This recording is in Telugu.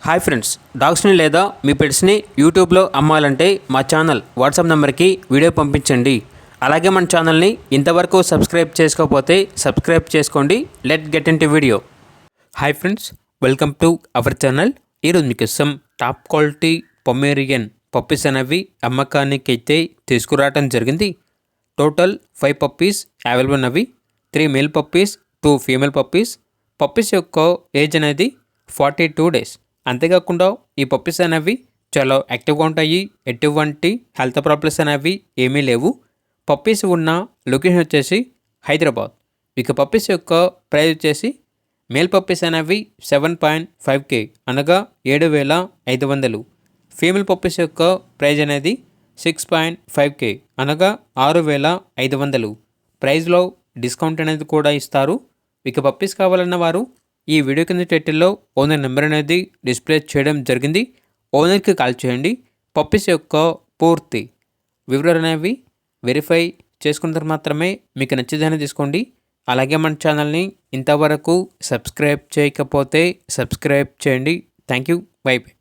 హాయ్ ఫ్రెండ్స్, డాగ్స్ని లేదా మీ పెట్స్ని యూట్యూబ్లో అమ్మాలంటే మా ఛానల్ వాట్సాప్ నెంబర్కి వీడియో పంపించండి. అలాగే మన ఛానల్ని ఇంతవరకు సబ్స్క్రైబ్ చేసుకోకపోతే సబ్స్క్రైబ్ చేసుకోండి. Let get in to video. Hi friends, welcome to our channel. ఈరోజు మీకోసం టాప్ క్వాలిటీ పొమేరియన్ పప్పీస్ అనేవి అమ్మకానికి అయితే తీసుకురావడం జరిగింది. టోటల్ 5 పప్పీస్ అవైలబుల్ ఉన్నవి. 3 male puppies, 2 female puppies. Puppies యొక్క ఏజ్ అనేది 42 డేస్. అంతేకాకుండా ఈ పప్పీస్ అనేవి చాలా యాక్టివ్గా ఉంటాయి. ఎటువంటి హెల్త్ ప్రాబ్లమ్స్ అనేవి ఏమీ లేవు. పప్పీస్ ఉన్న లొకేషన్ వచ్చేసి హైదరాబాద్. ఇక పప్పీస్ యొక్క ప్రైస్ వచ్చేసి మేల్ పప్పీస్ అనేవి 7.5K అనగా 7,500. ఫీమేల్ పప్పీస్ యొక్క ప్రైజ్ అనేది 6.5K అనగా 6,500. ప్రైజ్లో డిస్కౌంట్ అనేది కూడా ఇస్తారు. ఇక పప్పీస్ కావాలన్న వారు ఈ వీడియో కింద టైటిల్లో ఓనర్ నెంబర్ అనేది డిస్ప్లే చేయడం జరిగింది. ఓనర్కి కాల్ చేయండి. పప్పీస్ యొక్క పూర్తి వివరాలు అనేవి వెరిఫై చేసుకున్న తర్వాత మాత్రమే మీకు నచ్చేదని తీసుకోండి. అలాగే మన ఛానల్ని ఇంతవరకు సబ్స్క్రైబ్ చేయకపోతే సబ్స్క్రైబ్ చేయండి. Thank you. By by.